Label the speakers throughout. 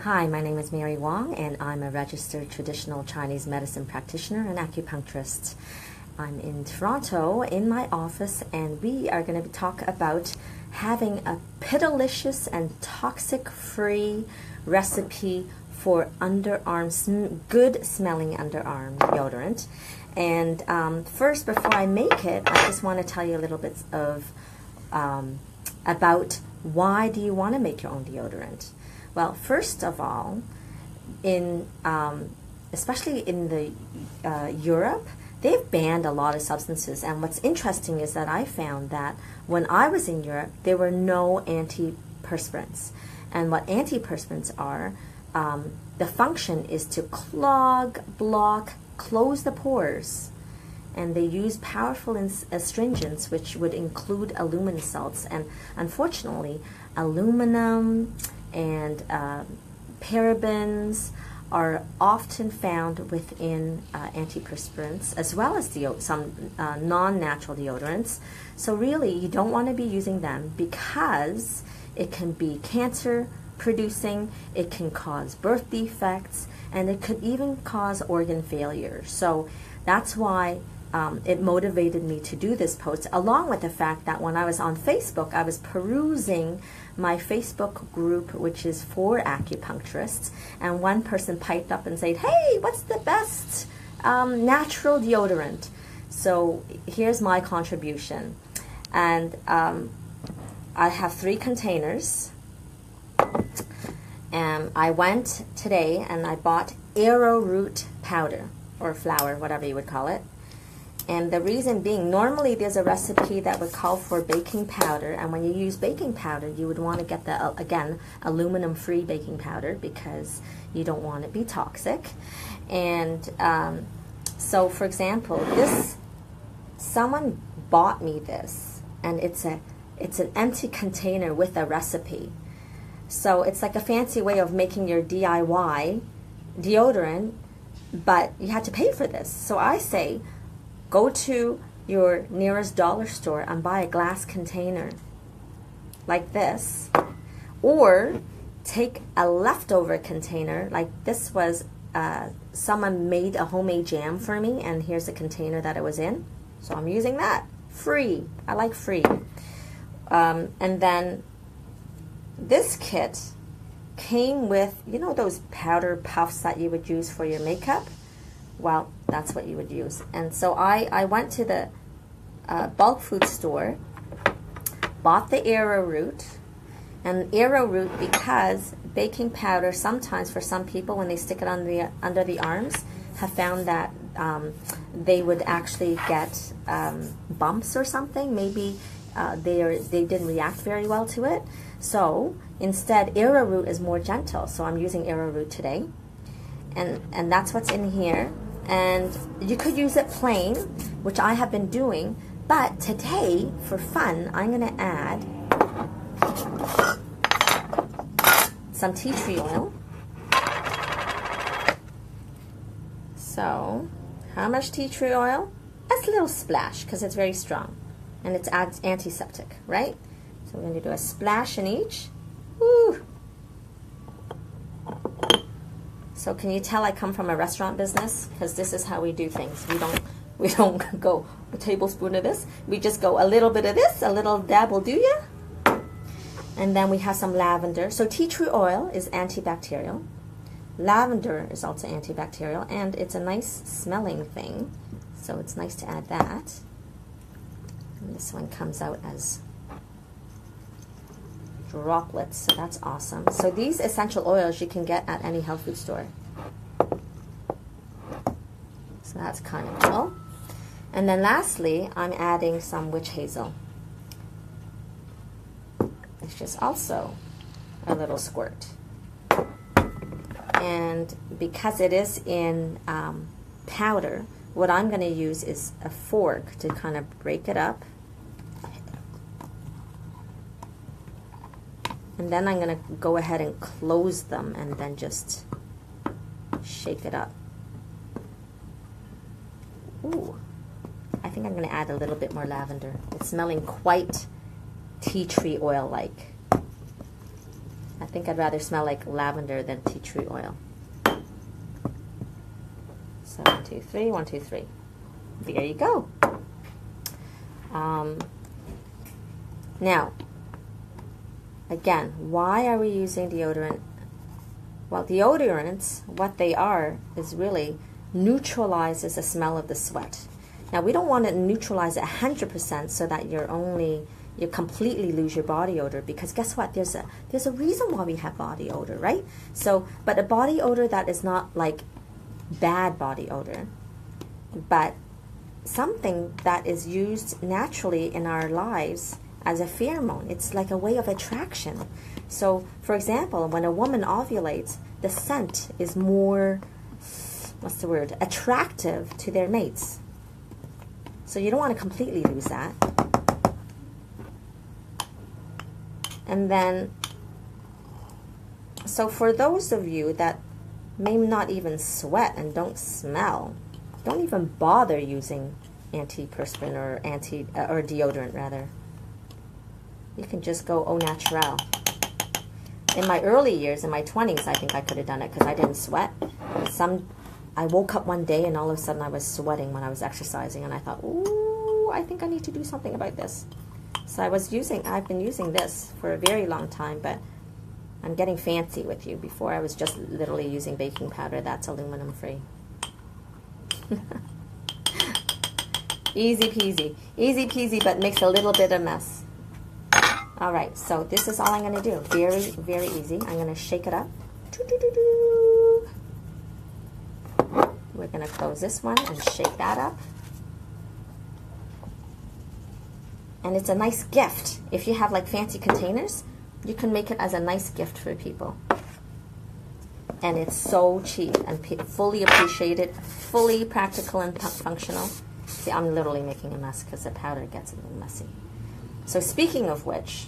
Speaker 1: Hi, my name is Mary Wong, and I'm a registered traditional Chinese medicine practitioner and acupuncturist. I'm in Toronto in my office, and we are going to talk about having a pitilicious and toxic-free recipe for underarm, good smelling underarm deodorant. And first, before I make it, I just want to tell you a little bit of about why do you want to make your own deodorant. Well, first of all, in especially in the Europe, they've banned a lot of substances. And what's interesting is that I found that when I was in Europe, there were no antiperspirants. And what antiperspirants are, the function is to clog, block, close the pores. And they use powerful astringents, which would include aluminum salts. And unfortunately, aluminum and parabens are often found within antiperspirants, as well as some non-natural deodorants. So really, you don't want to be using them because it can be cancer producing, it can cause birth defects, and it could even cause organ failure. So that's why it motivated me to do this post, along with the fact that when I was on Facebook, I was perusing my Facebook group, which is for acupuncturists, and one person piped up and said, hey, what's the best natural deodorant? So here's my contribution. And I have 3 containers. And I went today and I bought arrowroot powder, or flour, whatever you would call it. And the reason being, normally there's a recipe that would call for baking powder, and when you use baking powder, you would want to get the, again, aluminum-free baking powder because you don't want it to be toxic. And so, for example, someone bought me this, and it's an empty container with a recipe. So it's like a fancy way of making your DIY deodorant, but you had to pay for this. So I say, go to your nearest dollar store and buy a glass container like this, or take a leftover container. Like this was, someone made a homemade jam for me, and here's the container that it was in. So I'm using that. Free. I like free. And then this kit came with, you know, those powder puffs that you would use for your makeup? Well, that's what you would use. And so I went to the bulk food store, bought the arrowroot, and arrowroot, because baking powder sometimes for some people when they stick it on under the arms, have found that they would actually get bumps or something. Maybe they didn't react very well to it. So instead, arrowroot is more gentle. So I'm using arrowroot today, and that's what's in here. And you could use it plain, which I have been doing, but today, for fun, I'm going to add some tea tree oil. So, how much tea tree oil? That's a little splash, because it's very strong, and it's antiseptic, right? So we're going to do a splash in each. Woo! So can you tell I come from a restaurant business? Because this is how we do things. We don't go a tablespoon of this. We just go a little bit of this, a little dab will do ya. And then we have some lavender. So tea tree oil is antibacterial. Lavender is also antibacterial, and it's a nice smelling thing. So it's nice to add that. And this one comes out as droplets, so that's awesome. So these essential oils you can get at any health food store. So that's kind of cool. And then lastly, I'm adding some witch hazel. It's just also a little squirt. And because it is in powder, what I'm going to use is a fork to kind of break it up. And then I'm going to go ahead and close them and then just shake it up. Ooh, I think I'm going to add a little bit more lavender. It's smelling quite tea tree oil-like. I think I'd rather smell like lavender than tea tree oil. So 1, 2, 3, 1, 2, 3. There you go. Now, again, why are we using deodorant? Well, deodorants, what they are, is really neutralizes the smell of the sweat. Now, we don't want to neutralize it 100% so that you completely lose your body odor, because guess what? There's a reason why we have body odor, right? So, but a body odor that is not like bad body odor, but something that is used naturally in our lives as a pheromone. It's like a way of attraction. So, for example, when a woman ovulates, the scent is more, attractive to their mates. So you don't want to completely lose that. And then, so for those of you that may not even sweat and don't smell, don't even bother using antiperspirant or deodorant rather. You can just go au naturel. In my early years, in my 20s, I think I could have done it because I didn't sweat. I woke up one day and all of a sudden I was sweating when I was exercising, and I thought, ooh, I think I need to do something about this. So I've been using this for a very long time, but I'm getting fancy with you. Before I was just literally using baking powder that's aluminum free. Easy peasy, but makes a little bit of mess. All right, so this is all I'm going to do. Very, very easy. I'm going to shake it up. We're going to close this one and shake that up. And it's a nice gift. If you have like fancy containers, you can make it as a nice gift for people. And it's so cheap and fully appreciated, fully practical and functional. See, I'm literally making a mess because the powder gets a little messy. So speaking of which,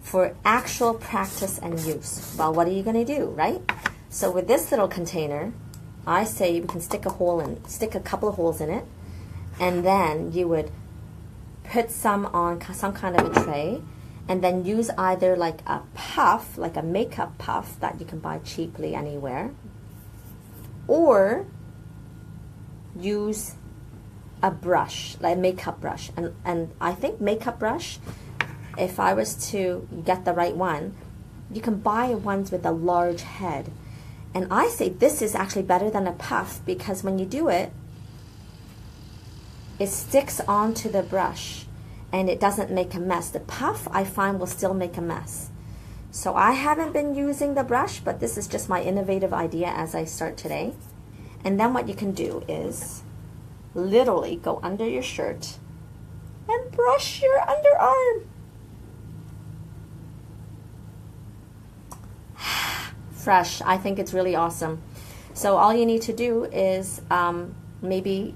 Speaker 1: for actual practice and use, well, what are you going to do, right? So with this little container, I say you can stick a couple of holes in it, and then you would put some on some kind of a tray, and then use either like a puff, like a makeup puff that you can buy cheaply anywhere, or use a brush, like a makeup brush. And I think makeup brush, if I was to get the right one, you can buy ones with a large head. And I say this is actually better than a puff, because when you do it, it sticks onto the brush and it doesn't make a mess. The puff, I find, will still make a mess. So I haven't been using the brush, but this is just my innovative idea as I start today. And then what you can do is literally go under your shirt and brush your underarm. Fresh. I think it's really awesome. So all you need to do is maybe,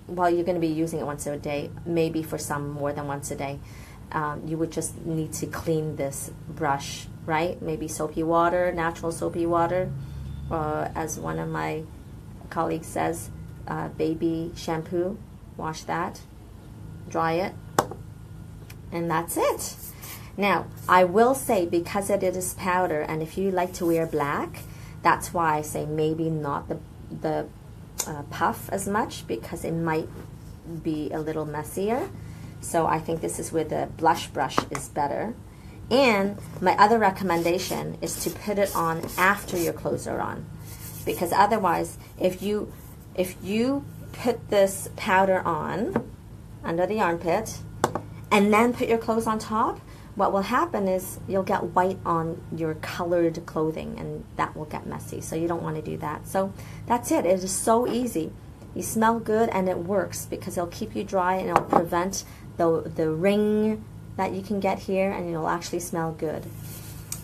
Speaker 1: well, you're going to be using it once a day, maybe for some more than once a day. You would just need to clean this brush, right? Maybe soapy water, natural soapy water, or as one of my colleagues says, baby shampoo. Wash that, dry it, and that's it. Now, I will say, because it is powder, and if you like to wear black, that's why I say maybe not the puff as much, because it might be a little messier. So I think this is where the blush brush is better. And my other recommendation is to put it on after your clothes are on, because otherwise, if you put this powder on under the armpit and then put your clothes on top, what will happen is you'll get white on your colored clothing, and that will get messy. So you don't want to do that. So that's it. It is so easy. You smell good, and it works because it'll keep you dry, and it'll prevent the ring that you can get here, and it'll actually smell good.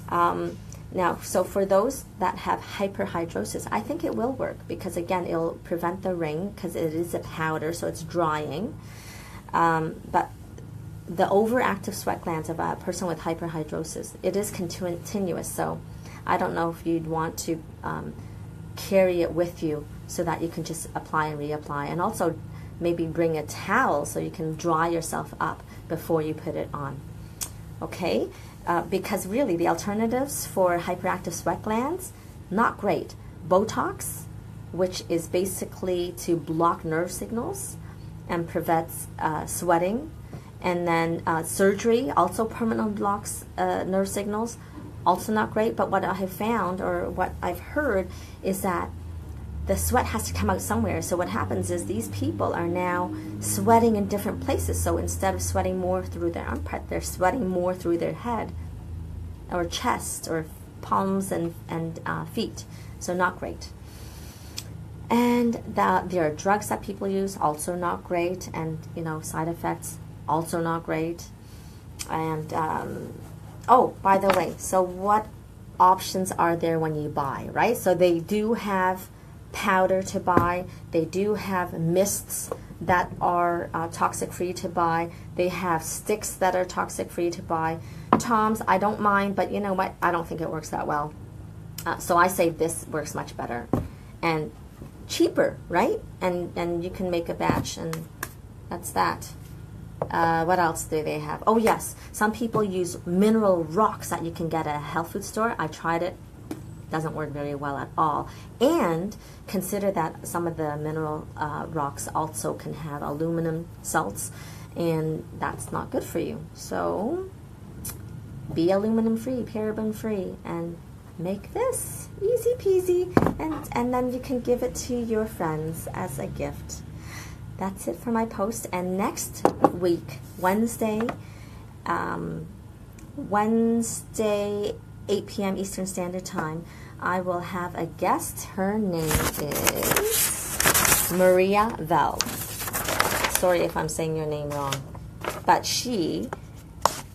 Speaker 1: Now, so for those that have hyperhidrosis, I think it will work, because again, it'll prevent the ring because it is a powder, so it's drying. But the overactive sweat glands of a person with hyperhidrosis, it is continuous. So I don't know if you'd want to carry it with you so that you can just apply and reapply, and also maybe bring a towel so you can dry yourself up before you put it on. Okay, because really the alternatives for hyperactive sweat glands, not great. Botox, which is basically to block nerve signals and prevents sweating. And then surgery also permanently blocks nerve signals, also not great. But what I have found, or what I've heard, is that the sweat has to come out somewhere. So what happens is these people are now sweating in different places. So instead of sweating more through their armpit, they're sweating more through their head or chest or palms and feet. So not great. And there are drugs that people use, also not great, and side effects, also not great. And oh, by the way, so what options are there when you buy, right? So they do have powder to buy. They do have mists that are toxic free to buy. They have sticks that are toxic free to buy. Toms, I don't mind, but you know what? I don't think it works that well. So I say this works much better and cheaper, right? And you can make a batch, and that's that. What else do they have? Oh yes, some people use mineral rocks that you can get at a health food store. I tried it. Doesn't work very well at all. And consider that some of the mineral rocks also can have aluminum salts, and that's not good for you. So be aluminum free, paraben free, and make this easy peasy, and then you can give it to your friends as a gift. That's it for my post. And next week, Wednesday, 8 p.m. Eastern Standard Time, I will have a guest. Her name is Maria Vel. Sorry if I'm saying your name wrong, but she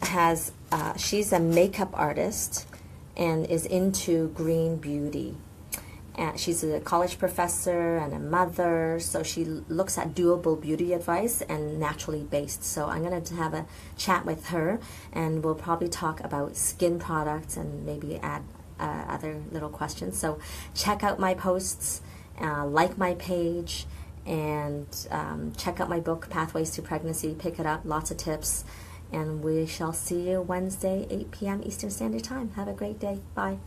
Speaker 1: has she's a makeup artist and is into green beauty. And she's a college professor and a mother, so she looks at doable beauty advice and naturally based. So I'm going to have a chat with her, and we'll probably talk about skin products and maybe add other little questions. So check out my posts, like my page, and check out my book, Pathways to Pregnancy. Pick it up, lots of tips. And we shall see you Wednesday, 8 p.m. Eastern Standard Time. Have a great day. Bye.